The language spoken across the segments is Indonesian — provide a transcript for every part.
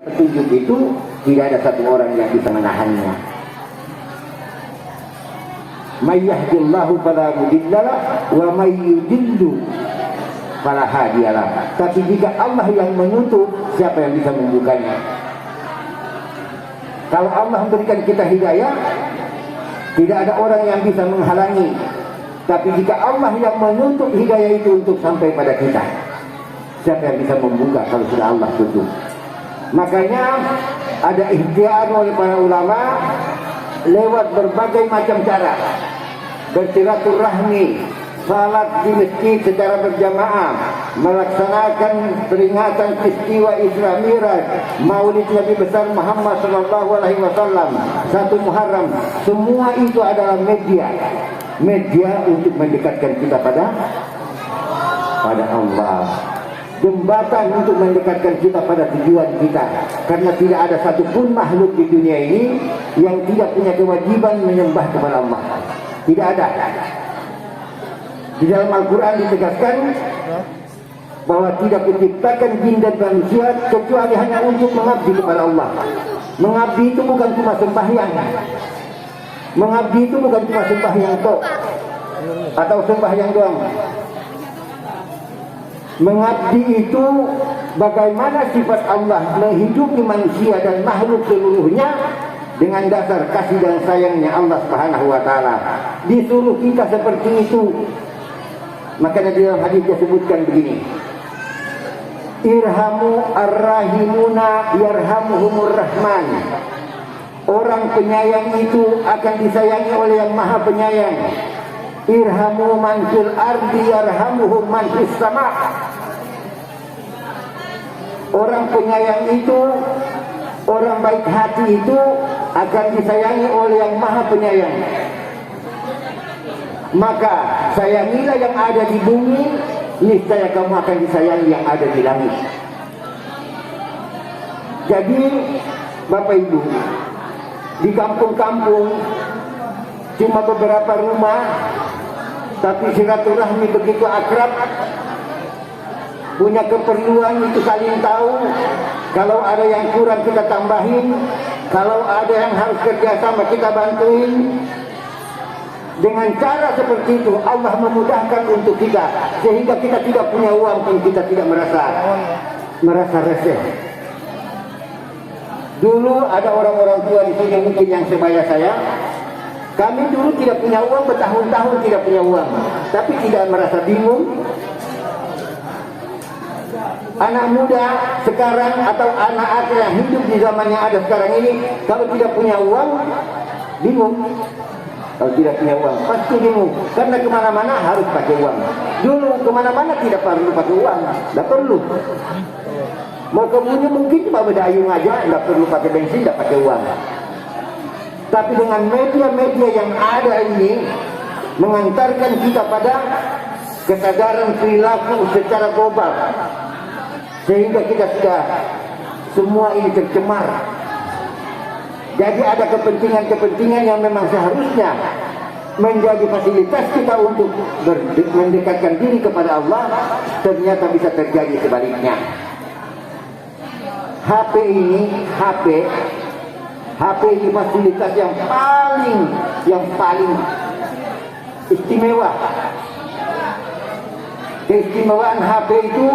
Petunjuk itu tidak ada satu orang yang bisa menahannya. May yahdillahu fala mudhillalah wa may yudhillu fala hadiyalah. Tapi jika Allah yang menutup, siapa yang bisa membukanya? Kalau Allah memberikan kita hidayah, tidak ada orang yang bisa menghalangi. Tapi jika Allah yang menutup hidayah itu untuk sampai pada kita, siapa yang bisa membuka kalau sudah Allah tutup? Makanya ada ikhtiar oleh para ulama lewat berbagai macam cara, bersilaturahmi, salat di masjid secara berjamaah, melaksanakan peringatan peristiwa Isra Miraj, Maulid Nabi besar Muhammad sallallahu alaihi wasallam, 1 Muharram. Semua itu adalah media untuk mendekatkan kita pada Allah. Jembatan untuk mendekatkan kita pada tujuan kita. Karena tidak ada satupun makhluk di dunia ini yang tidak punya kewajiban menyembah kepada Allah. Tidak ada. Di dalam Al-Quran ditegaskan bahwa tidak diciptakan jin dan manusia kecuali hanya untuk mengabdi kepada Allah. Mengabdi itu bukan cuma sembahyang. Mengabdi itu bukan cuma sembahyang tok atau sembahyang doang. Mengabdi itu bagaimana sifat Allah menghidupi manusia dan makhluk seluruhnya dengan dasar kasih dan sayangnya Allah Subhanahu wa taala. Disuruh kita seperti itu. Makanya di dalam hadis disebutkan begini. Irhamu ar-rahimuna yarhamuhumur rahman. Orang penyayang itu akan disayangi oleh yang Maha Penyayang. Irhamu man fil ardi yarhamuhum man fis sama. Orang penyayang itu, orang baik hati itu akan disayangi oleh yang Maha Penyayang. Maka sayangilah yang ada di bumi, niscaya kamu akan disayangi yang ada di langit. Jadi Bapak Ibu, di kampung-kampung cuma beberapa rumah, tapi silaturahmi begitu akrab, punya keperluan itu saling tahu. Kalau ada yang kurang kita tambahin, kalau ada yang harus kerjasama kita bantuin. Dengan cara seperti itu Allah memudahkan untuk kita, sehingga kita tidak punya uang pun kita tidak merasa resah. Dulu ada orang-orang tua di sini mungkin yang sebaya saya. Kami dulu tidak punya uang, bertahun-tahun tidak punya uang, tapi tidak merasa bingung. Anak muda sekarang atau anak-anak yang hidup di zaman yang ada sekarang ini, kalau tidak punya uang, bingung. Kalau tidak punya uang, pasti bingung. Karena kemana-mana harus pakai uang. Dulu kemana-mana tidak perlu pakai uang, tidak perlu. Mau kebunnya mungkin cuma berdayung aja, tidak perlu pakai bensin, tidak pakai uang. Tapi dengan media-media yang ada ini mengantarkan kita pada kesadaran perilaku secara global, sehingga kita sudah semua ini tercemar. Jadi ada kepentingan-kepentingan yang memang seharusnya menjadi fasilitas kita untuk mendekatkan diri kepada Allah, ternyata bisa terjadi sebaliknya. HP ini fasilitas yang paling istimewa. Keistimewaan HP itu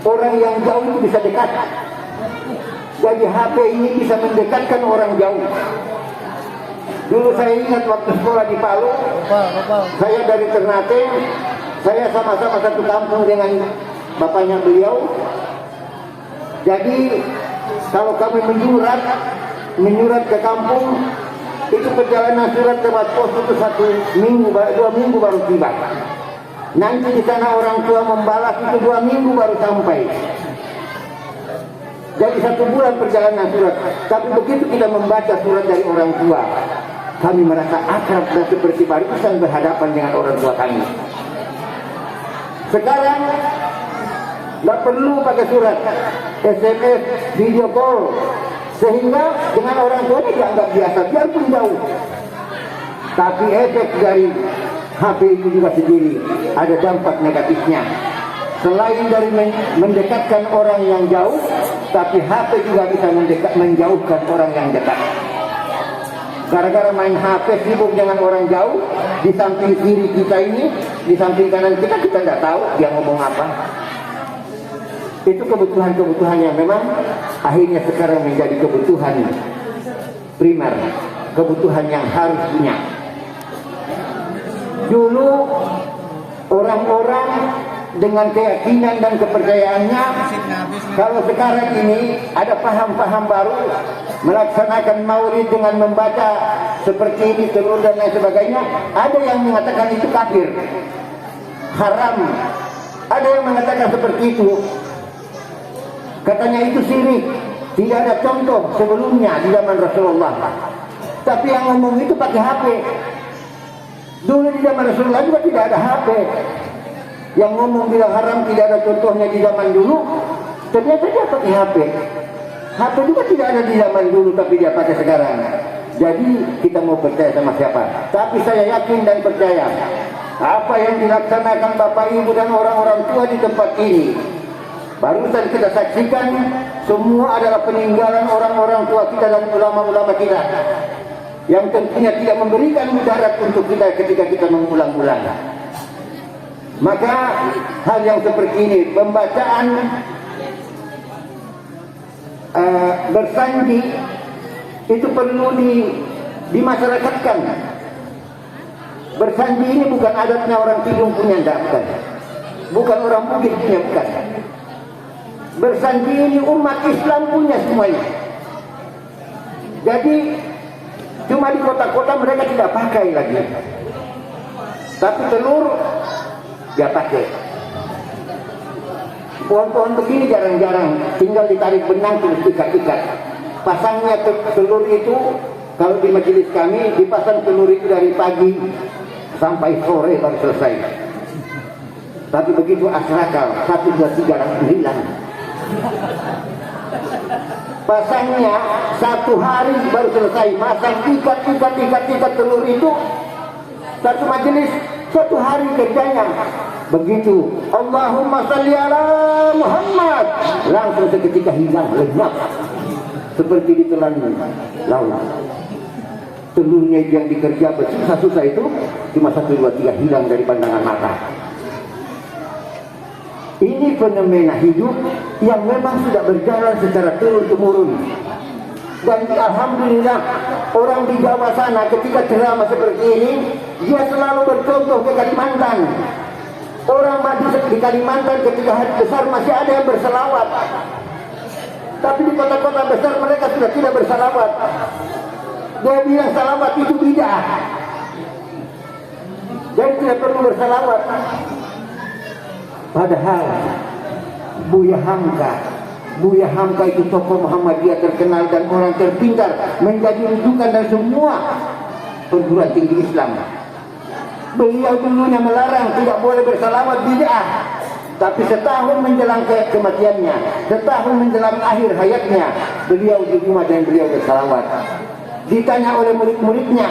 orang yang jauh itu bisa dekat. Jadi HP ini bisa mendekatkan orang jauh. Dulu saya ingat waktu sekolah di Palu, saya dari Ternate, saya sama-sama satu kampung dengan bapaknya beliau. Jadi kalau kami menyurat ke kampung, itu perjalanan surat lewat pos itu 1 minggu, 2 minggu baru tiba. Nanti di sana orang tua membalas itu 2 minggu baru sampai. Jadi 1 bulan perjalanan surat. Tapi begitu kita membaca surat dari orang tua, kami merasa akrab dan seperti barusan berhadapan dengan orang tua kami. Sekarang tidak perlu pakai surat, SMS, video call, sehingga dengan orang tua dianggap biasa biarpun jauh. Tapi efek dari HP itu juga sendiri ada dampak negatifnya. Selain dari mendekatkan orang yang jauh, tapi HP juga bisa menjauhkan orang yang dekat. Gara-gara main HP sibuk dengan orang jauh, di samping kiri kita ini, di samping kanan kita tidak tahu dia ngomong apa. Itu kebutuhan-kebutuhan yang memang akhirnya sekarang menjadi kebutuhan primer, kebutuhan yang harus punya. Dulu orang-orang dengan keyakinan dan kepercayaannya, kalau sekarang ini ada paham-paham baru, melaksanakan maulid dengan membaca seperti ini, telur dan lain sebagainya, ada yang mengatakan itu kafir, haram. Ada yang mengatakan seperti itu, katanya itu syirik. Tidak ada contoh sebelumnya di zaman Rasulullah. Tapi yang ngomong itu pakai HP. Dulu di zaman Rasulullah juga tidak ada HP. Yang ngomong bilang haram tidak ada contohnya di zaman dulu, ternyata dia pakai HP. HP juga tidak ada di zaman dulu, tapi dia pakai sekarang. Jadi kita mau percaya sama siapa? Tapi saya yakin dan percaya apa yang dilaksanakan Bapak Ibu dan orang-orang tua di tempat ini, barusan kita saksikan, semua adalah peninggalan orang-orang tua kita dan ulama-ulama kita, yang tentunya tidak memberikan mudarat untuk kita ketika kita mengulang-ulang. Maka hal yang seperti ini, pembacaan bersanji itu perlu dimasyarakatkan. Bersanji ini bukan adatnya orang Tidung punya, bukan. Bukan orang Bugis punya, bukan. Bersanji ini umat Islam punya semuanya. Jadi cuma di kota-kota mereka tidak pakai lagi, tapi telur dia pakai. Pohon-pohon begini jarang-jarang, tinggal ditarik benang terus ikat-ikat. Pasangnya telur itu, kalau di majelis kami dipasang telur itu dari pagi sampai sore baru selesai. Tapi begitu asrakal 1, 2, 3 langsung hilang. Pasangnya 1 hari baru selesai. Masang ikat telur itu, satu majelis 1 hari kerjanya. Begitu Allahumma salli ala Muhammad, langsung seketika hilang, lenyap seperti ditelan laut. Telurnya yang dikerja bersusah-susah itu cuma 1, 2, 3 hilang dari pandangan mata. Ini fenomena hidup yang memang sudah berjalan secara turun-temurun. Dan alhamdulillah orang di Jawa sana ketika ceramah seperti ini, dia selalu bercontoh ke Kalimantan. Orang maju di Kalimantan ketika hari besar masih ada yang berselawat. Tapi di kota-kota besar mereka sudah tidak berselawat. Dia bilang salawat itu bid'ah. Jadi tidak perlu berselawat. Padahal Buya Hamka itu tokoh Muhammadiyah terkenal dan orang terpintar, menjadi rujukan dan semua perguruan tinggi Islam. Beliau dulunya melarang tidak boleh bersalawat bid'ah. Tapi setahun menjelang kematiannya, setahun menjelang akhir hayatnya, beliau di rumah dan beliau bersalawat. Ditanya oleh murid-muridnya,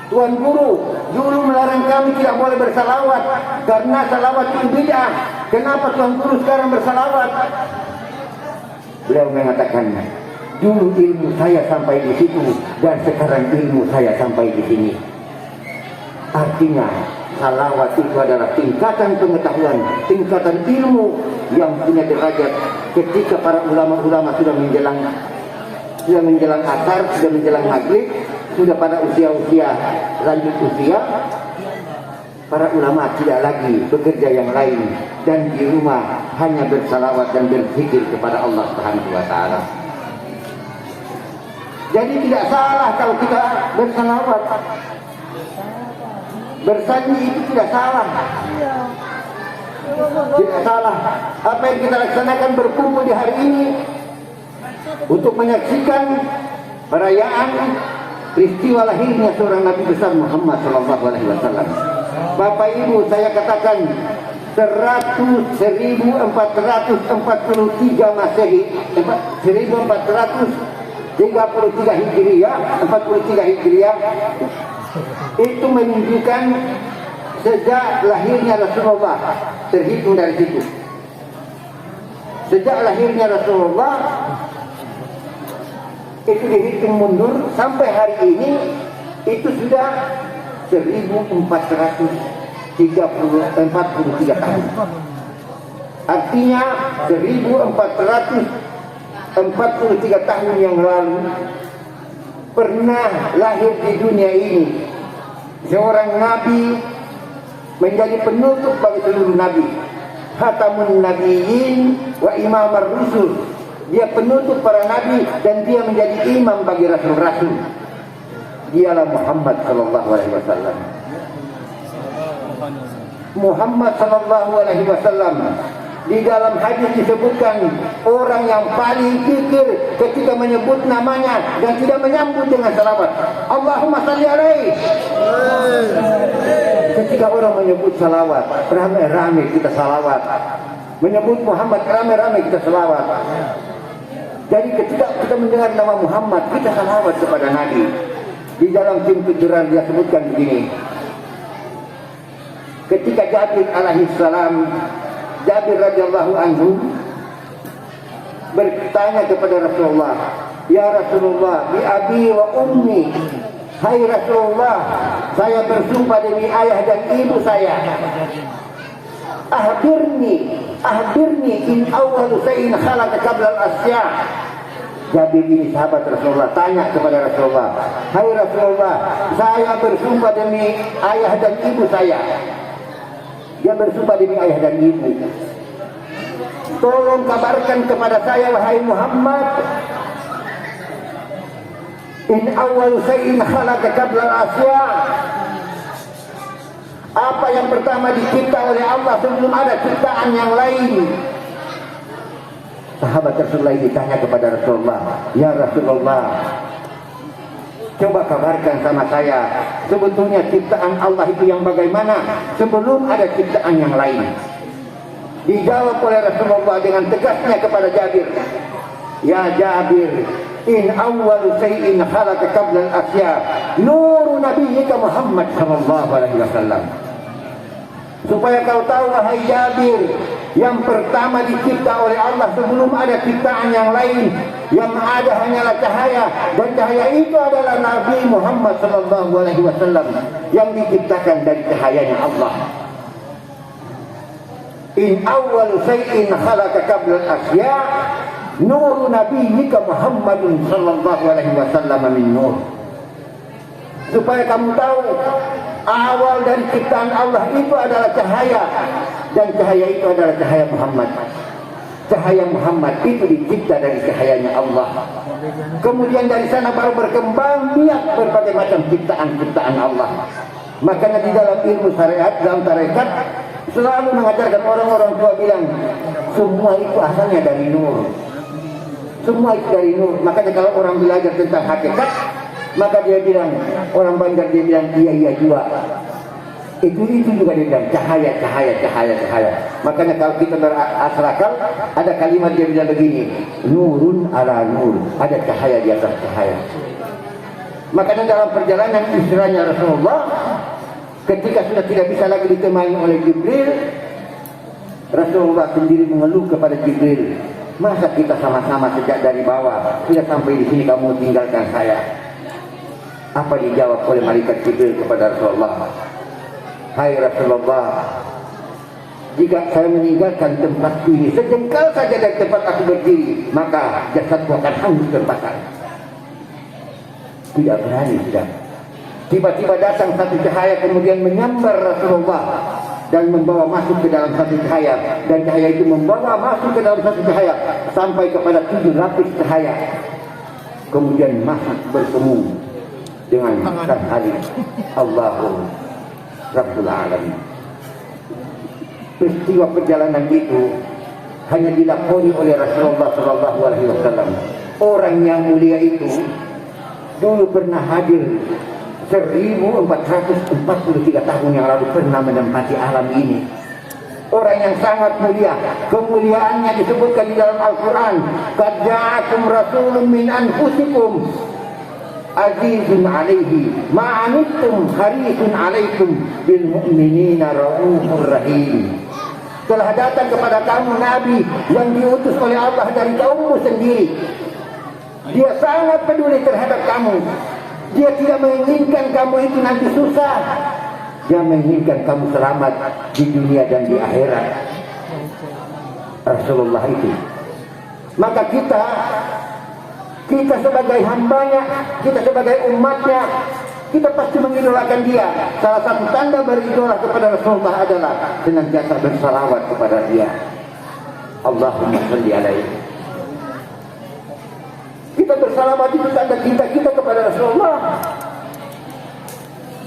Tuan Guru, dulu melarang kami tidak boleh bersalawat karena salawat itu bid'ah. Kenapa Tuan Guru sekarang bersalawat? Beliau mengatakan, dulu ilmu saya sampai di situ dan sekarang ilmu saya sampai di sini. Artinya salawat itu adalah tingkatan pengetahuan, tingkatan ilmu yang punya derajat. Ketika para ulama-ulama sudah menjelang asar, sudah menjelang maghrib, sudah pada usia-usia lanjut usia, para ulama tidak lagi bekerja yang lain dan di rumah hanya bersalawat dan berzikir kepada Allah Subhanahu wa taala. Jadi tidak salah kalau kita bersalawat. Bersanji itu tidak salah. Tidak salah. Apa yang kita laksanakan berkumpul di hari ini untuk menyaksikan perayaan peristiwa lahirnya seorang Nabi besar Muhammad SAW. Bapak Ibu, saya katakan 1443 Masehi, 1433 Hijriah, 43 Hijriah, itu menunjukkan sejak lahirnya Rasulullah, terhitung dari situ. sejak lahirnya Rasulullah itu dihitung mundur sampai hari ini itu sudah 1443 tahun. Artinya 1443 tahun yang lalu pernah lahir di dunia ini seorang nabi menjadi penutup bagi seluruh nabi, khatamun nabiyyin wa imamar rusul. Dia penutup para nabi dan dia menjadi imam bagi rasul-rasul. Dialah Muhammad sallallahu alaihi wasallam. Muhammad sallallahu alaihi wasallam di dalam hadis disebutkan orang yang paling kikir ketika menyebut namanya dan tidak menyambut dengan salawat. Allahumma salli alaihi. Ketika orang menyebut salawat, ramai-ramai kita salawat. Menyebut Muhammad, ramai-ramai kita salawat. Jadi ketika kita mendengar nama Muhammad, kita salawat kepada Nabi. Di dalam tim kejuran dia sebutkan begini. Ketika Jabir alaihissalam, Jabir radhiyallahu anhu bertanya kepada Rasulullah, "Ya Rasulullah, bi abi wa ummi." Hai Rasulullah, saya bersumpah demi ayah dan ibu saya. Ahbirni in awwalu shay'in khalaqa qabla al-asya'. Jabir ini sahabat Rasulullah tanya kepada Rasulullah, "Hai Rasulullah, saya bersumpah demi ayah dan ibu saya." Dia bersumpah demi ayah dan ibu. Tolong kabarkan kepada saya, wahai Muhammad, in awal shay'in khalaqa qabla al-asya'. Apa yang pertama dicipta oleh Allah sebelum ada ciptaan yang lain? Sahabat Rasulullah ini tanya kepada Rasulullah, "Ya Rasulullah, coba kabarkan sama saya, sebetulnya ciptaan Allah itu yang bagaimana sebelum ada ciptaan yang lain?" Dijawab oleh Rasulullah dengan tegasnya kepada Jabir, "Ya Jabir, in awwalu shay'in khalaqa qabla al-asya' nuru nabiyyika Muhammad sallallahu alaihi wasallam." Supaya kau tahu wahai Jabir, yang pertama dicipta oleh Allah sebelum ada ciptaan yang lain, yang ada hanyalah cahaya, dan cahaya itu adalah Nabi Muhammad sallallahu alaihi wasallam yang diciptakan dari cahayanya Allah. In awwal shay'in khalaqa qabla al-asya' nuru nabiyyika Muhammadun sallallahu alaihi wasallam min nur. Supaya kamu tahu awal dari ciptaan Allah itu adalah cahaya, dan cahaya itu adalah cahaya Muhammad. Cahaya Muhammad itu dicipta dari cahayanya Allah. Kemudian dari sana baru berkembang biak berbagai macam ciptaan-ciptaan Allah. Makanya di dalam ilmu syariat, dalam tarekat, selalu mengajarkan orang-orang tua bilang, semua itu asalnya dari nur. Semua itu dari nur. Makanya kalau orang belajar tentang hakikat, maka dia bilang, orang Banjar dia bilang, iya juga. Itu juga dia bilang, cahaya. Makanya kalau kita berasal akal, ada kalimat dia bilang begini, nurun ala nur, ada cahaya di atas cahaya. Makanya dalam perjalanan istilahnya Rasulullah, ketika sudah tidak bisa lagi ditemani oleh Jibril, Rasulullah sendiri mengeluh kepada Jibril, masa kita sama-sama sejak dari bawah, sudah sampai di sini kamu tinggalkan saya? Apa dijawab oleh malaikat Jibril kepada Rasulullah? Hai Rasulullah, jika saya meninggalkan tempatku ini sejengkal saja dari tempat aku berdiri, maka jasadku akan hangus terbakar. Tidak berani sudah. Tiba-tiba datang satu cahaya kemudian menyambar Rasulullah dan membawa masuk ke dalam satu cahaya, dan cahaya itu membawa masuk ke dalam satu cahaya sampai kepada 7 lapis cahaya, kemudian masuk bertemu dengan sang Halik Allahu Rabbul Alamin. Peristiwa perjalanan itu hanya dilakoni oleh Rasulullah Sallallahu Alaihi Wasallam. Orang yang mulia itu dulu pernah hadir 1443 tahun yang lalu, pernah menempati alam ini. Orang yang sangat mulia, kemuliaannya disebutkan di dalam Al-Quran, qad ja'akum rasulun min anfusikum azizun alaihi ma'anittum harisun alaikum bil mu'minina raufur rahim. telah datang kepada kamu Nabi yang diutus oleh Allah dari kaummu sendiri. Dia sangat peduli terhadap kamu. Dia tidak menginginkan kamu itu nanti susah. Dia menginginkan kamu selamat di dunia dan di akhirat. Rasulullah itu. Maka kita sebagai hambanya, kita sebagai umatnya, kita pasti mengidolakan dia. Salah satu tanda beridola kepada Rasulullah adalah senantiasa bersalawat kepada dia. Allahumma shalli alaihi. Kita bersalawat itu tanda cinta kita kepada Rasulullah.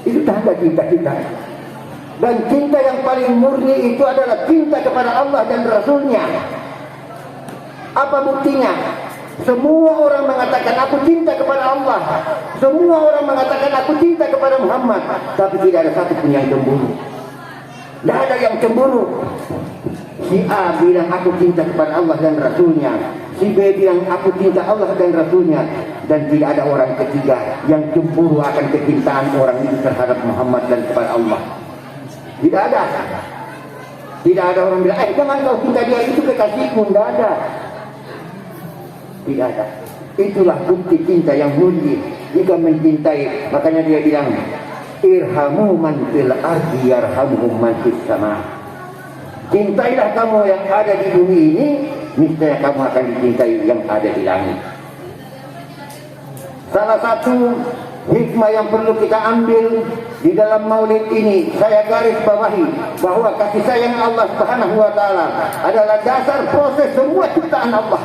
Itu tanda cinta kita. Dan cinta yang paling murni itu adalah cinta kepada Allah dan Rasulnya. Apa buktinya? Semua orang mengatakan aku cinta kepada Allah. Semua orang mengatakan aku cinta kepada Muhammad. Tapi tidak ada satu pun yang cemburu. Tidak ada yang cemburu. Si A bilang aku cinta kepada Allah dan Rasulnya. Si B bilang aku cinta Allah dan Rasulnya. Dan tidak ada orang ketiga yang cemburu akan kecintaan orang itu terhadap Muhammad dan kepada Allah. Tidak ada. Tidak ada orang bilang, jangan kau cinta dia, itu kekasihmu. Tidak ada. Tidak ada. Itulah bukti cinta yang murni. Jika mencintai, makanya dia bilang, irhamu man fil ardi yarhamuhum man fis sama. Cintailah kamu yang ada di bumi ini, niscaya kamu akan dicintai yang ada di langit. Salah satu hikmah yang perlu kita ambil di dalam maulid ini, saya garis bawahi bahwa kasih sayang Allah Subhanahu wa taala adalah dasar proses semua ciptaan Allah.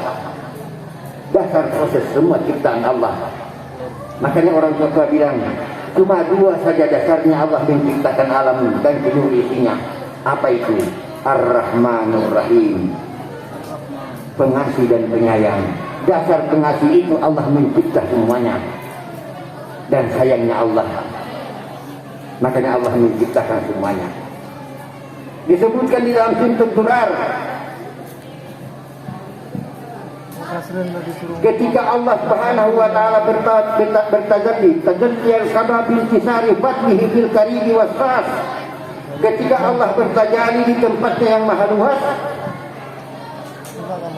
Dasar proses semua ciptaan Allah. Makanya orang tua bilang, cuma dua saja dasarnya Allah menciptakan alam dan seluruh isinya. Apa itu? Ar-Rahmanur Rahim. Pengasih dan penyayang. Dasar pengasih itu Allah mencipta semuanya. Dan sayangnya Allah. Makanya Allah menciptakan semuanya. Disebutkan di dalam Sunnah Durar, ketika Allah Subhanahu wa taala bertajalli, tajalli al-qaba bil kisari fathihi fil karibi was-sas. Ketika Allah bertajalli di tempatnya yang maha luas,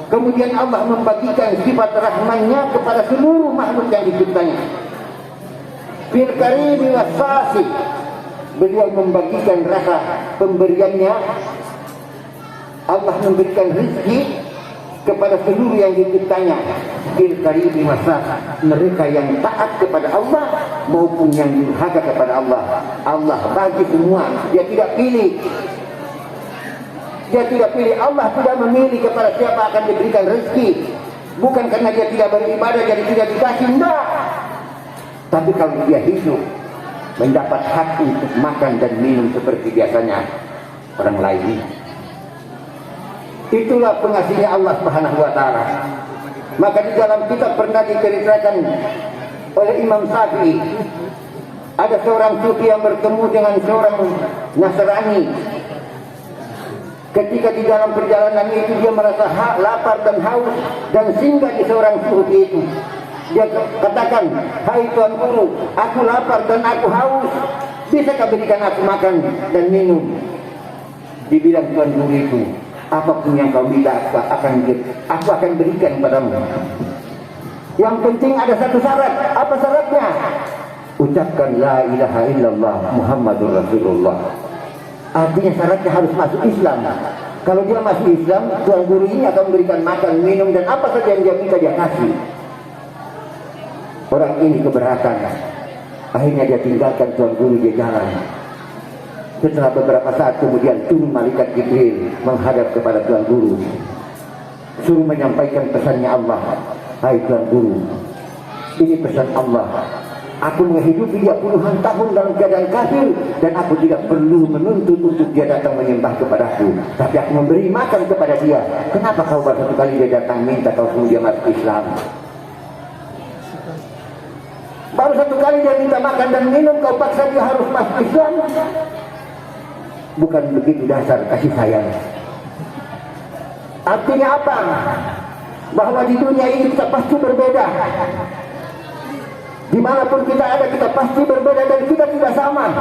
kemudian Allah membagikan sifat rahmannya kepada seluruh makhluk yang diciptanya. Fil karibi was-sas, beliau membagikan rasa pemberiannya. Allah memberikan rezeki kepada seluruh yang diciptanya. Fil karibi was-sas, mereka yang taat kepada Allah maupun yang durhaka kepada Allah. Allah bagi semua. Dia tidak pilih. Dia tidak pilih. Allah sudah memilih kepada siapa akan diberikan rezeki. Bukan karena dia tidak beribadah jadi tidak dikasih. Tidak. Tapi kalau dia hidup, mendapat hak untuk makan dan minum seperti biasanya orang lain. Itulah pengasihnya Allah Subhanahu wa taala. Maka di dalam kitab pernah diceritakan oleh Imam Syafi'i, ada seorang sufi yang bertemu dengan seorang Nasrani. Ketika di dalam perjalanan itu dia merasa lapar dan haus dan singgah di seorang sufi itu. Dia katakan, hai Tuan Guru, aku lapar dan aku haus. Bisakah berikan aku makan dan minum? Dibilang Tuan Guru itu, apapun yang kau minta aku akan berikan padamu. Yang penting ada satu syarat. Apa syaratnya? Ucapkan la ilaha illallah Muhammadur Rasulullah. Artinya syaratnya harus masuk Islam. Kalau dia masuk Islam, Tuan Guru ini akan memberikan makan, minum dan apa saja yang dia minta dia kasih. Orang ini keberatan. Akhirnya dia tinggalkan Tuan Guru, dia jalan. Setelah beberapa saat kemudian turun malaikat Jibril menghadap kepada Tuan Guru, suruh menyampaikan pesannya Allah. Hai Tuan Guru, ini pesan Allah. Aku menghidupi dia puluhan tahun dalam keadaan kafir dan aku tidak perlu menuntut untuk dia datang menyembah kepadaku, tapi aku memberi makan kepada dia. Kenapa kau baru satu kali dia datang minta kau suruh dia masuk Islam? Baru satu kali dia minta makan dan minum, kau paksa dia harus masuk Islam? Bukan begitu dasar kasih sayang. Artinya apa? Bahwa di dunia ini kita pasti berbeda. Dimanapun kita ada, kita pasti berbeda dan kita tidak sama.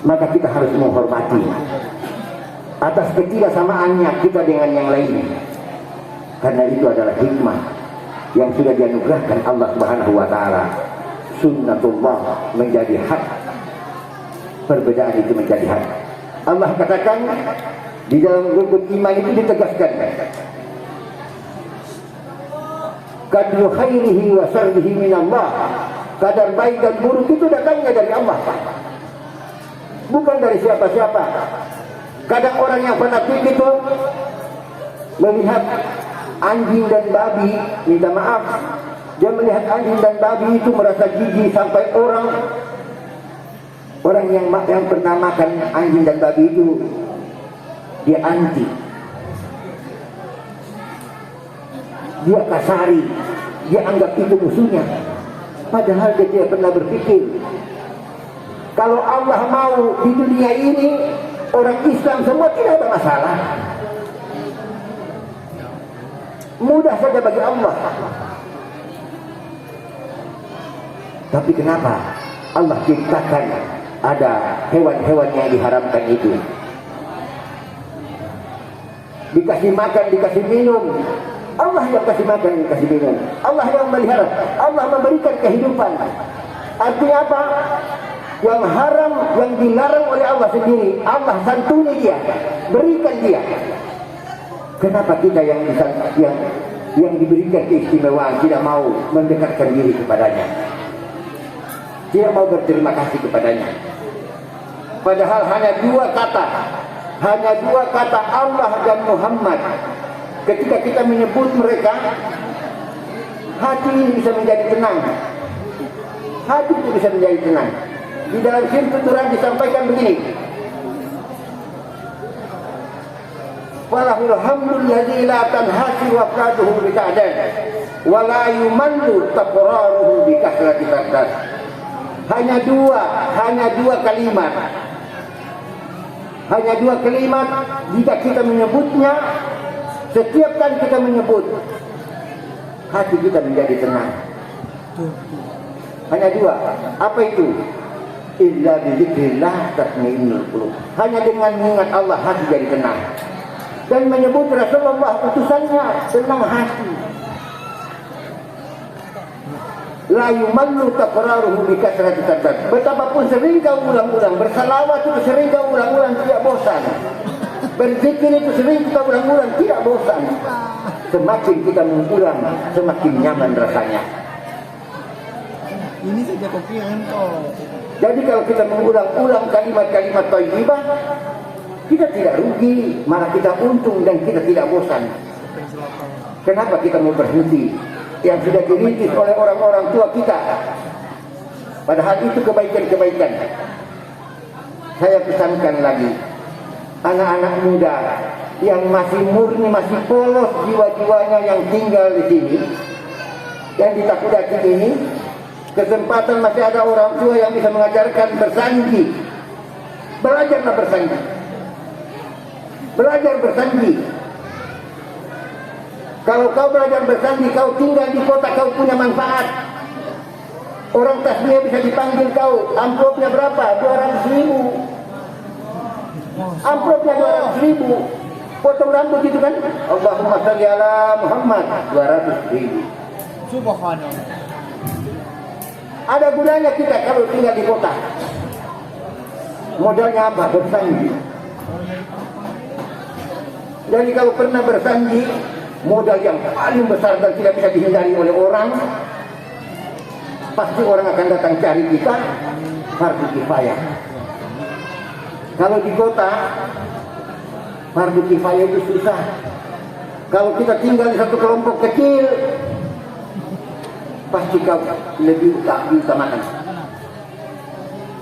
Maka kita harus menghormati. atas ketidaksamaannya kita dengan yang lain. Karena itu adalah hikmah yang sudah dianugerahkan Allah Subhanahu wa taala. Sunnatullah menjadi hak. Perbedaan itu menjadi hak. Allah katakan di dalam rukun iman itu ditegaskan, qadru khairihi wa syarrihi minallah. Kadar baik dan buruk itu datangnya dari Allah, bukan dari siapa-siapa. Kadang orang yang fanatik itu melihat anjing dan babi, minta maaf, dia melihat anjing dan babi itu merasa jijik, sampai orang yang pernah makan anjing dan babi itu dia anti, dia kasari, dia anggap itu musuhnya. Padahal dia tidak pernah berpikir kalau Allah mau di dunia ini orang Islam semua tidak ada masalah, mudah saja bagi Allah. Tapi kenapa Allah ciptakan ada hewan-hewan yang diharamkan itu? Dikasih makan, dikasih minum, Allah yang kasih makan, kasih minum, Allah yang melihara, Allah memberikan kehidupan. Artinya apa? Yang haram, yang dilarang oleh Allah sendiri, Allah santuni dia, berikan dia. Kenapa kita yang diberikan keistimewaan tidak mau mendekatkan diri kepadanya, tidak mau berterima kasih kepadanya? Padahal hanya dua kata Allah dan Muhammad. Ketika kita menyebut mereka, hati ini bisa menjadi tenang. Hati itu bisa menjadi tenang. Di dalam Sirtul Quran disampaikan begini, walahul hamdul ladzi la tanhasi waqaduhu bi ta'dan wa la yumallu taqraruhu bi kasrati tadat. Hanya dua kalimat. Hanya dua kalimat, jika kita menyebutnya, setiap kali kita menyebut, hati kita menjadi tenang. Hanya dua. Apa itu? Illa bi dzikrillah tatmainnul qulub. Hanya dengan mengingat Allah hati jadi tenang. Dan menyebut Rasulullah utusannya, senang hati. La yumallu taqraruhu bi kasrati tadat. Betapapun sering kau ulang-ulang, bersalawat itu sering kau ulang-ulang tidak bosan. Berzikir itu sering kita ulang-ulang tidak bosan. Semakin kita mengulang, semakin nyaman rasanya. Ini saja kopi engkau. Jadi kalau kita mengulang-ulang kalimat-kalimat thayyibah, kita tidak rugi, malah kita untung dan kita tidak bosan. Kenapa kita mau berhenti yang sudah dirintis oleh orang-orang tua kita? Padahal itu kebaikan-kebaikan. Saya pesankan lagi, anak-anak muda yang masih murni, masih polos jiwa-jiwanya yang tinggal di sini, yang di Takudati ini, kesempatan masih ada orang tua yang bisa mengajarkan bersanji. Belajarlah bersanji. Belajar bersanji. Kalau kau belajar bersanji, kau tinggal di kota, kau punya manfaat. Orang tasbih bisa dipanggil kau, amplopnya berapa? 200.000. Amplopnya 200.000. Potong rambut itu kan, Allahumma sholli ala Muhammad, 200.000. Subhanallah. Ada gunanya kita kalau tinggal di kota. Modalnya apa? Bersanji. Jadi kalau pernah bersanji, modal yang paling besar dan tidak bisa dihindari oleh orang, pasti orang akan datang cari kita, fardu kifayah. Kalau di kota, fardu kifayah itu susah. Kalau kita tinggal di satu kelompok kecil, pasti kau lebih utamakan.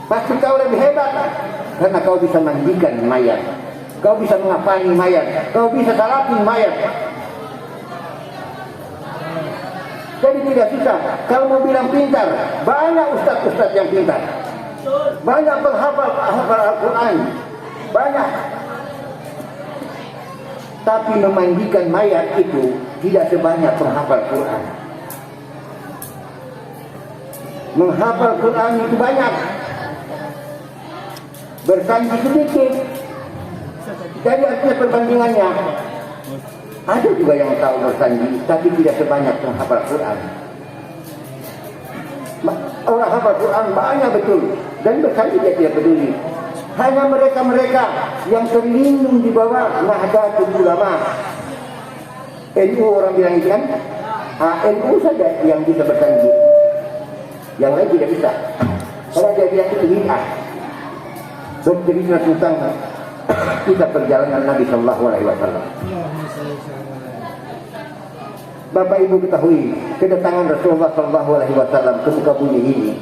Pasti kau lebih hebat, karena kau bisa mandikan mayat, kau bisa mengapani mayat, kau bisa salatin mayat. Jadi tidak susah. Kalau mau bilang pintar, banyak ustaz-ustaz yang pintar, banyak penghafal Al-Quran, banyak. Tapi memandikan mayat itu tidak sebanyak penghafal Quran. Menghafal Quran itu banyak, bersanji sedikit. Jadi artinya perbandingannya, ada juga yang tahu bersanji, tapi tidak sebanyak yang hafal Quran. Orang hafal Quran banyak betul, dan bersanji dia tidak peduli. Hanya mereka-mereka yang terlindung di bawah Nahdlatul Ulama. NU orang bilang itu kan, NU saja yang bisa bersanji, yang lain tidak bisa. Karena dia bilang itu bid'ah. Bercerita tentang kita perjalanan Nabi Sallallahu Alaihi Wasallam. Bapak Ibu ketahui kedatangan Rasulullah Sallallahu Alaihi Wasallam ke muka bumi ini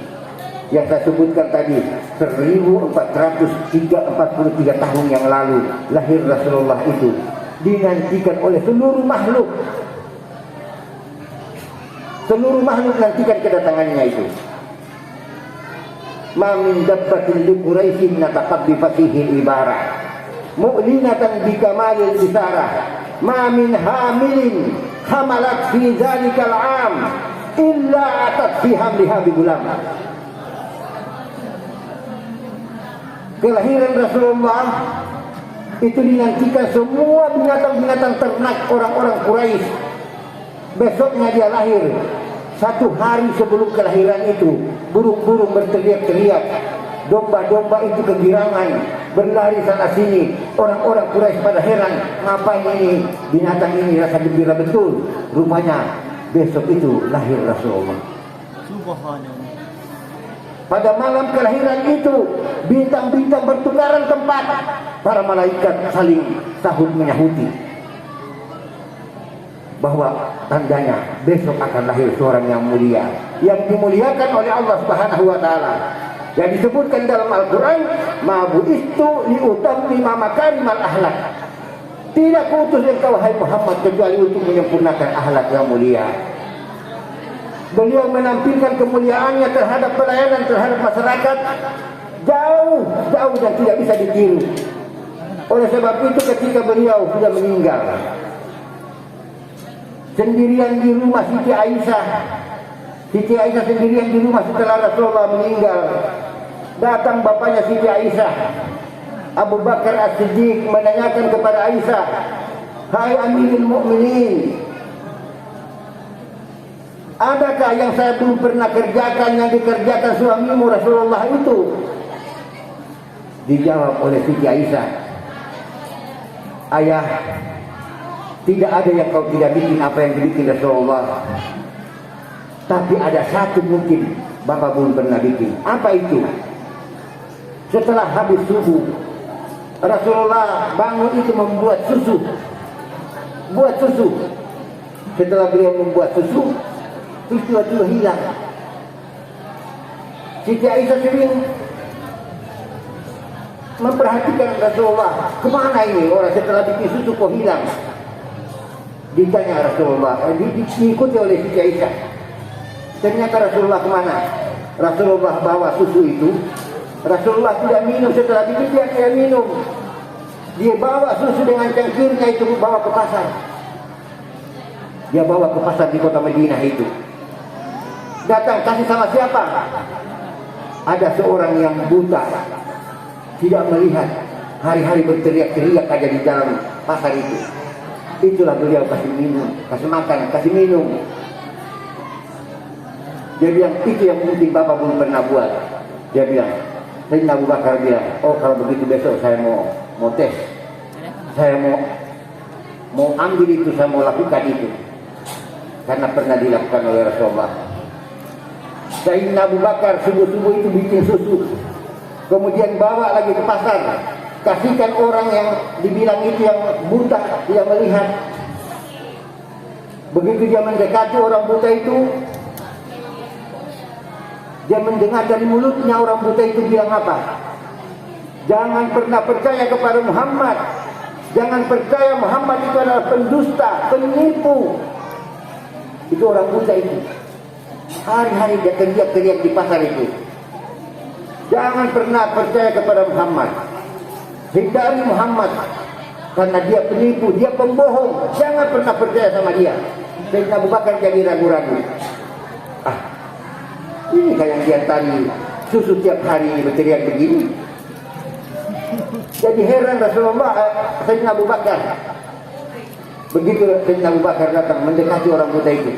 yang saya sebutkan tadi 1443 tahun yang lalu lahir Rasulullah itu dinantikan oleh seluruh makhluk. Seluruh makhluk nantikan kedatangannya itu. Ma min dabbatin li Quraisyin nataqab bi fasihi ibarah mu'linatan bi kamalil bisarah ma min hamilin hamalat fi zalikal am illa atat fi hamliha bi gulam. Kelahiran Rasulullah itu dinantikan semua binatang-binatang ternak orang-orang Quraisy. Besoknya dia lahir. Satu hari sebelum kelahiran itu, burung-burung berteriak-teriak, domba-domba itu kegirangan, berlari sana sini. Orang-orang Quraisy pada heran, ngapain ini binatang ini rasa gembira betul. Rupanya besok itu lahir Rasulullah. Subhanallah. Pada malam kelahiran itu, bintang-bintang bertukaran tempat. Para malaikat saling sahut menyahuti bahwa tandanya besok akan lahir seorang yang mulia, yang dimuliakan oleh Allah Subhanahu wa taala. Yang disebutkan dalam Al-Qur'an, "Ma bu'istu liutammima makarimal akhlak." Tidak kuutus engkau hai Muhammad kecuali untuk menyempurnakan akhlak yang mulia. Beliau menampilkan kemuliaannya terhadap pelayanan terhadap masyarakat jauh dan tidak bisa ditiru. Oleh sebab itu ketika beliau sudah meninggal, sendirian di rumah Siti Aisyah sendirian di rumah setelah Rasulullah meninggal, datang bapaknya Siti Aisyah, Abu Bakar As-Siddiq, menanyakan kepada Aisyah, "Hai Amirul Mukminin, adakah yang saya belum pernah kerjakan yang dikerjakan suamimu Rasulullah itu?" Dijawab oleh Siti Aisyah, "Ayah, tidak ada yang kau tidak bikin apa yang dibikin Rasulullah. Tapi ada satu mungkin Bapak belum pernah bikin." Apa itu? Setelah habis subuh, Rasulullah bangun itu membuat susu. Buat susu. Setelah beliau membuat susu, peristiwa hilang. Siti Aisyah sering memperhatikan Rasulullah, kemana ini orang setelah bikin susu kok hilang? Ditanya Rasulullah, diikuti oleh Siti Aisyah. Ternyata Rasulullah kemana? Rasulullah bawa susu itu. Rasulullah tidak minum, setelah bikin dia tidak minum. Dia bawa susu dengan cangkirnya itu, bawa ke pasar. Dia bawa ke pasar di kota Madinah itu. Datang, kasih sama siapa? Ada seorang yang buta, tidak melihat, hari-hari berteriak-teriak aja di dalam pasar itu. Itulah beliau kasih minum, kasih makan, kasih minum. Dia bilang, itu yang mungkin Bapak belum pernah buat. Dia bilang, Sayyidina Abu Bakar bilang, "Oh kalau begitu besok saya mau tes. Saya mau ambil itu, saya mau lakukan itu." Karena pernah dilakukan oleh Rasulullah. Sayyidina Abu Bakar subuh-subuh itu bikin susu, kemudian bawa lagi ke pasar, kasihkan orang yang dibilang itu yang buta, yang melihat. Begitu dia mendekati orang buta itu, dia mendengar dari mulutnya orang buta itu bilang apa? "Jangan pernah percaya kepada Muhammad. Jangan percaya Muhammad itu adalah pendusta, penipu." Itu orang buta itu. Hari-hari dia teriak-teriak di pasar itu. Jangan pernah percaya kepada Muhammad. Hindari Muhammad. Karena dia penipu, dia pembohong. Jangan pernah percaya sama dia. Sayyidina Abu Bakar jadi ragu-ragu. Ini kayak dia tadi susu tiap hari berteriak begini. Jadi heran Rasulullah, Sayyidina Abu Bakar. Begitu Sayyidina Abu Bakar datang mendekati orang buta itu.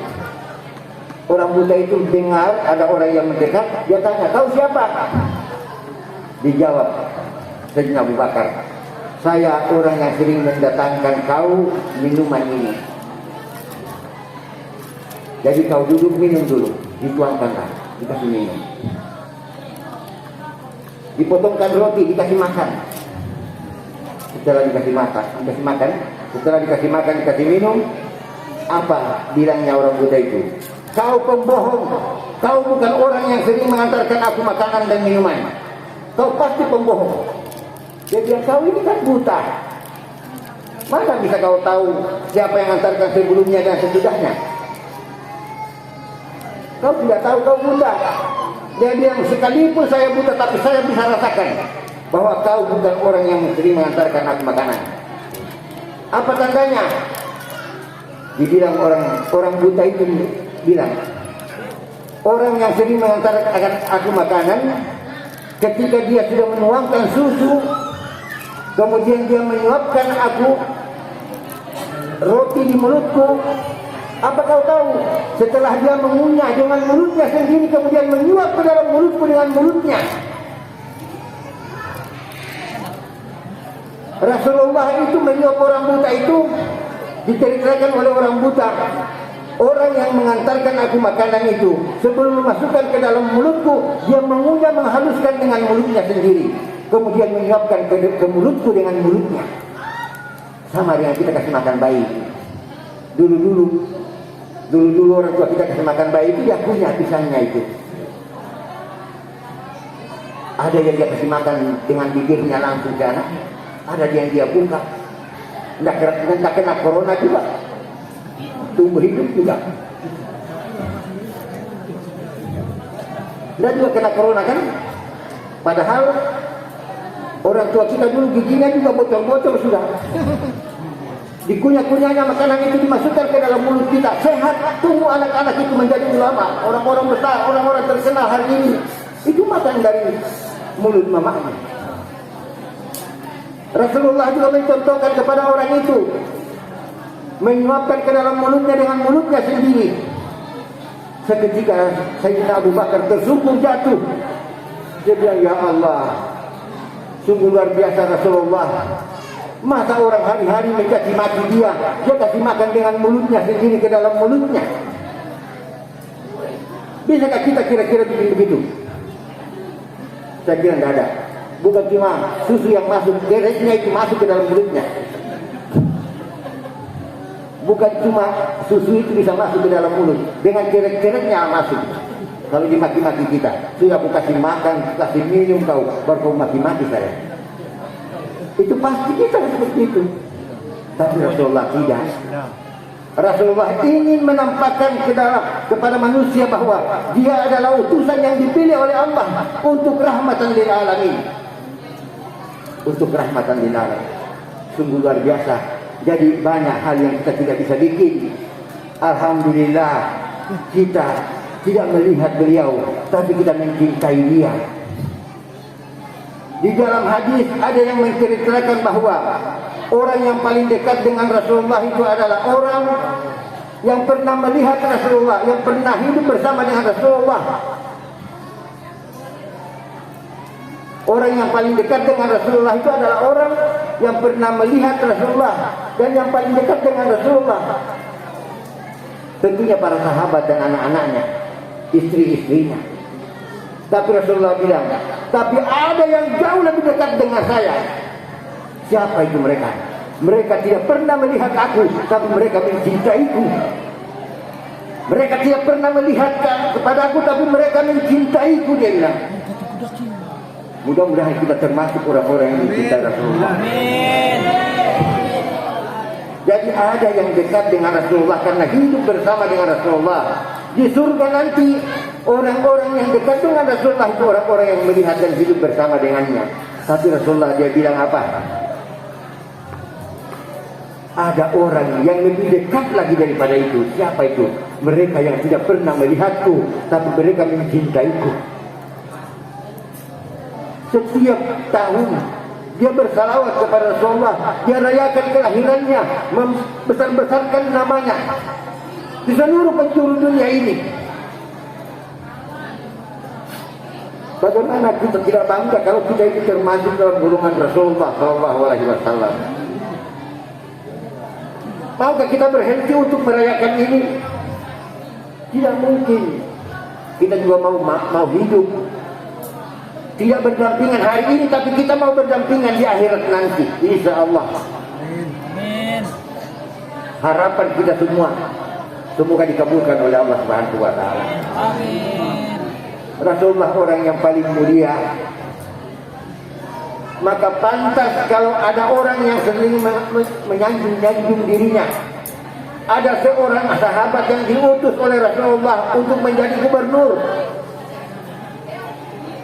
Orang buta itu dengar ada orang yang mendekat, dia tanya, kau siapa? Dijawab Sayyidina Abu Bakar, saya orang yang sering mendatangkan kau minuman ini. Jadi kau duduk minum dulu, dituangkanlah, dikasih minum. Dipotongkan roti, dikasih makan. Setelah dikasih makan, setelah dikasih makan, dikasih minum, apa bilangnya orang buta itu? Kau pembohong, kau bukan orang yang sering mengantarkan aku makanan dan minuman. Kau pasti pembohong. Dia bilang, kau ini kan buta. Mana bisa kau tahu siapa yang mengantarkan sebelumnya dan sesudahnya? Kau tidak tahu, kau buta. Dia bilang, sekalipun saya buta, tapi saya bisa rasakan bahwa kau bukan orang yang sering mengantarkan aku makanan. Apa tandanya? Dibilang orang buta itu bilang, orang yang sering mengantarkan aku makanan, ketika dia sudah menuangkan susu, kemudian dia menyuapkan aku roti di mulutku. Apa kau tahu? Setelah dia mengunyah dengan mulutnya sendiri, kemudian menyuap ke dalam mulutku dengan mulutnya. Rasulullah itu menyuap orang buta itu, diceritakan oleh orang buta. Orang yang mengantarkan aku makanan itu, sebelum memasukkan ke dalam mulutku, dia mengunyah, menghaluskan dengan mulutnya sendiri, kemudian menyuapkan ke mulutku dengan mulutnya. Sama dengan kita kasih makan bayi. Dulu orang tua kita kasih makan bayi itu, dia kunyah pisangnya itu. Ada yang dia kasih makan dengan bibirnya langsung ke anaknya, ada yang dia buka. Tidak kena corona juga, tumbuh hidup juga. Dan juga kena corona kan. Padahal orang tua kita dulu giginya juga bocor-bocor sudah. Dikunyah-kunyahnya makanan itu dimasukkan ke dalam mulut kita. Sehat, tumbuh anak-anak itu menjadi ulama. Orang-orang besar, orang-orang terkenal hari ini, itu makan dari mulut mamanya. Rasulullah juga mencontohkan kepada orang itu, menyuapkan ke dalam mulutnya dengan mulutnya sendiri. Seketika Sayyidina Abu Bakar tersungkur jatuh. Dia bilang, ya Allah, sungguh luar biasa Rasulullah. Masa orang hari-hari mencaci maki dia kasih makan dengan mulutnya sendiri ke dalam mulutnya. Bisakah kita kira-kira bikin begitu? Saya kira tidak ada. Bukan cuma susu yang masuk, gereknya itu masuk ke dalam mulutnya. Bukan cuma susu itu bisa masuk ke dalam mulut, dengan gerek-gereknya masuk. Kalau dimaki-maki kita, sudah aku kasih makan, kasih minum kau, baru kau maki-maki saya. Itu pasti kita seperti itu. Tapi Rasulullah tidak. Rasulullah ingin menampakkan kepada manusia bahwa dia adalah utusan yang dipilih oleh Allah untuk rahmatan lil alamin. Untuk rahmatan lil alamin. Sungguh luar biasa. Jadi banyak hal yang kita tidak bisa bikin. Alhamdulillah kita tidak melihat beliau, tapi kita mencintai dia. Di dalam hadis ada yang menceritakan bahwa orang yang paling dekat dengan Rasulullah itu adalah orang yang pernah melihat Rasulullah, yang pernah hidup bersama dengan Rasulullah. Orang yang paling dekat dengan Rasulullah itu adalah orang yang pernah melihat Rasulullah dan yang paling dekat dengan Rasulullah. Tentunya para sahabat dan anak-anaknya, istri-istrinya. Tapi Rasulullah bilang, tapi ada yang jauh lebih dekat dengan saya. Siapa itu mereka? Mereka tidak pernah melihat aku, tapi mereka mencintaiku. Mereka tidak pernah melihat kepada aku, tapi mereka mencintaiku, dia bilang. Mudah-mudahan kita termasuk orang-orang yang mencintai Rasulullah. Amin. Jadi ada yang dekat dengan Rasulullah karena hidup bersama dengan Rasulullah. Di surga nanti orang-orang yang dekat dengan Rasulullah itu orang-orang yang melihat dan hidup bersama dengannya. Tapi Rasulullah dia bilang apa? Ada orang yang lebih dekat lagi daripada itu. Siapa itu? Mereka yang tidak pernah melihatku, tapi mereka mencintaiku. Setiap tahun dia bersalawat kepada Rasulullah, dia rayakan kelahirannya, membesar-besarkan namanya di seluruh penjuru dunia ini. Bagaimana kita tidak bangga kalau kita itu termasuk dalam golongan Rasulullah Shallallahu Alaihi Wasallam? Maukah kita berhenti untuk merayakan ini? Tidak mungkin. Kita juga mau hidup tidak berdampingan hari ini, tapi kita mau berdampingan di akhirat nanti, insya Allah. Amin. Harapan kita semua semoga dikabulkan oleh Allah Subhanahu wa taala. Amin. Rasulullah orang yang paling mulia. Maka pantas kalau ada orang yang sering menyanjung dirinya. Ada seorang sahabat yang diutus oleh Rasulullah untuk menjadi gubernur.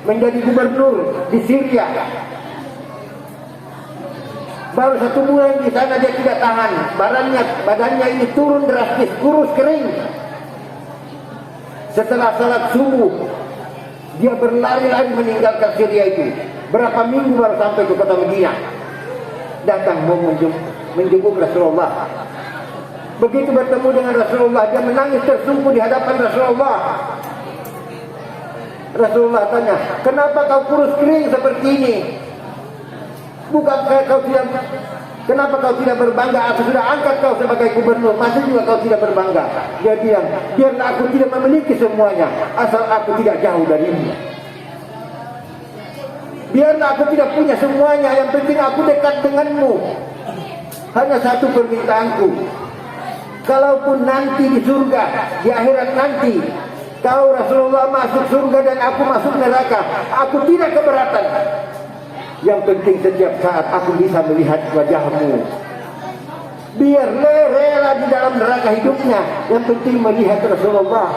Menjadi gubernur di Syria. Baru 1 bulan di sana dia tidak tahan. Badannya ini turun drastis, kurus kering. Setelah salat subuh, dia berlari-lari meninggalkan Syria itu. Berapa minggu baru sampai ke kota Madinah. Datang mau menjemput Rasulullah. Begitu bertemu dengan Rasulullah, dia menangis tersungkur di hadapan Rasulullah. Rasulullah tanya, kenapa kau kurus kering seperti ini? Kenapa kau tidak berbangga? Aku sudah angkat kau sebagai gubernur, masih juga kau tidak berbangga? Dia bilang, biarlah aku tidak memiliki semuanya, asal aku tidak jauh darimu. Biarlah aku tidak punya semuanya, yang penting aku dekat denganmu. Hanya satu permintaanku, kalaupun nanti di surga, di akhirat nanti, kau Rasulullah masuk surga dan aku masuk neraka, aku tidak keberatan. Yang penting setiap saat aku bisa melihat wajahmu. Biar rela di dalam neraka hidupnya, yang penting melihat Rasulullah.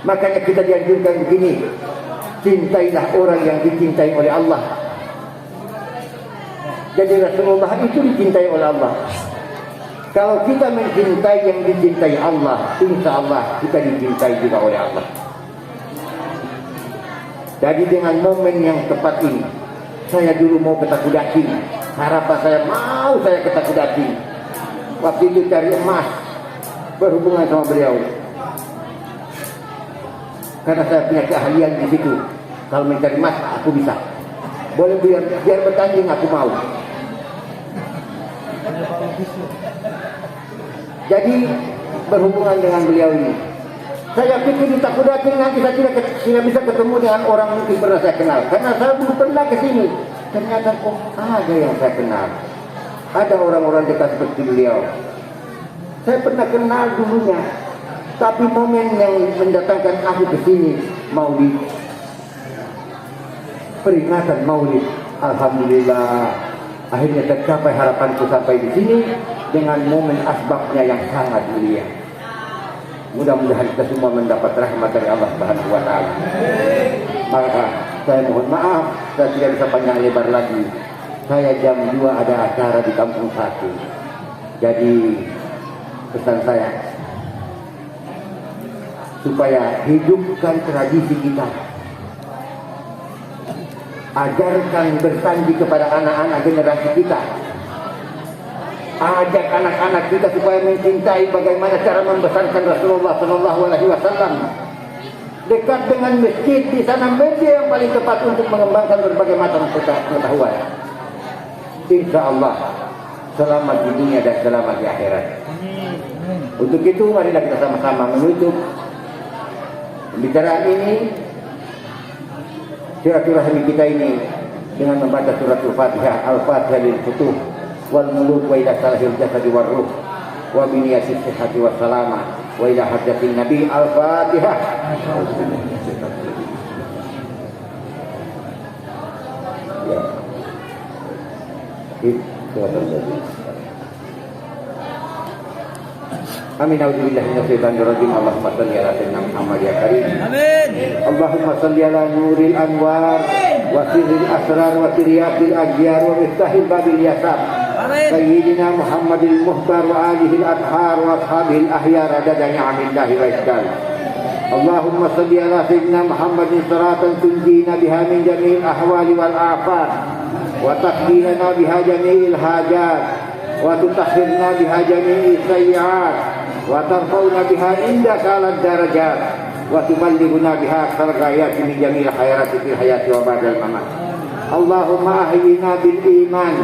Makanya kita dianjurkan begini, cintailah orang yang dicintai oleh Allah. Jadi Rasulullah itu dicintai oleh Allah. Kalau kita mencintai yang dicintai Allah, insya Allah kita dicintai juga oleh Allah. Jadi dengan momen yang tepat ini, saya dulu mau ke Takudaki. Harapan saya ke Takudaki. Waktu itu cari emas, berhubungan sama beliau. Karena saya punya keahlian di situ. Kalau mencari emas, aku bisa. Boleh biar bertanding, aku mau. Jadi berhubungan dengan beliau ini, saya pikir di Takudaki nanti saya tidak bisa ketemu dengan orang mungkin pernah saya kenal, karena saya belum pernah ke sini. Ternyata kok ada yang saya kenal, ada orang-orang dekat seperti beliau. Saya pernah kenal dulunya, tapi momen yang mendatangkan aku ke sini, Maulid, peringatan Maulid, alhamdulillah akhirnya tercapai harapanku sampai di sini dengan momen asbabnya yang sangat mulia. Mudah-mudahan kita semua mendapat rahmat dari Allah Subhanahu wa taala. Maka saya mohon maaf, saya tidak bisa panjang lebar lagi. Saya jam 2 ada acara di Kampung 1. Jadi pesan saya supaya hidupkan tradisi kita. Ajarkan bersandi kepada anak-anak generasi kita. Ajak anak-anak kita supaya mencintai bagaimana cara membesarkan Rasulullah Sallallahu Alaihi Wasallam. Dekat dengan masjid, di sana media yang paling tepat untuk mengembangkan berbagai macam pengetahuan. Insya Allah selamat di dunia dan selamat di akhirat. Untuk itu marilah kita sama-sama menutup pembicaraan ini, silaturahmi kita ini, dengan membaca surat Al-Fatihah, Al-Fatihah lil Futuh wal muluk wa ila salahil jasadi war ruh wa biniyasis sihhati was salama wa ila hajjatin nabi. Al-Fatihah. Ya. Amin. Auzubillahi minasyaitonir rajim. Allahumma shalli ala sayyidina Muhammad ya karim. Amin. Allahumma shalli ala nuril anwar wa sirril asrar wa sirriyatil ajyar wa miftahil babil yasar. Sayyidina Muhammadil Muhtar wa alihil adhar wa ashabil ahyar adada ni'amillahi wa iskal. اللهم صل على سيدنا محمد صلاة تنجينا بها من جميع الأحوال والآفات وتقضي لنا بها جميع الحاجات وتطهرنا بها جميع السيئات وترفعنا بها عندك على الدرجات وتبلغنا بها أكثر الغايات من جميع الخيرات في الحياة وبعد الممات. اللهم أحينا بالإيمان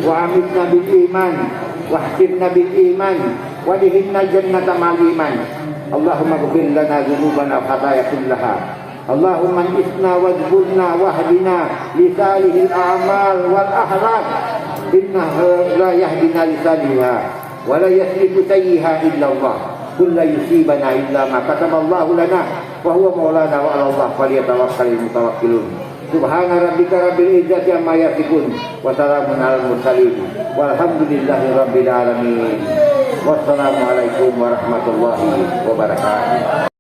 وأمتنا بالإيمان واحشرنا بالإيمان وادخلنا الجنة مع الإيمان. اللهم اغفر لنا ذنوبنا وخطايا كلها. اللهم انقذنا واجبرنا واهدنا لصالح الأعمال والأخلاق إنه لا يهدنا لصالحها ولا يسلك سيئها إلا الله. كل يصيبنا إلا ما كتب الله لنا وهو مولانا وعلى الله فليتوكل المتوكلون. سبحان ربك رب العزة عما يصفون وسلام على المرسلين والحمد لله رب العالمين. Wassalamualaikum warahmatullahi wabarakatuh.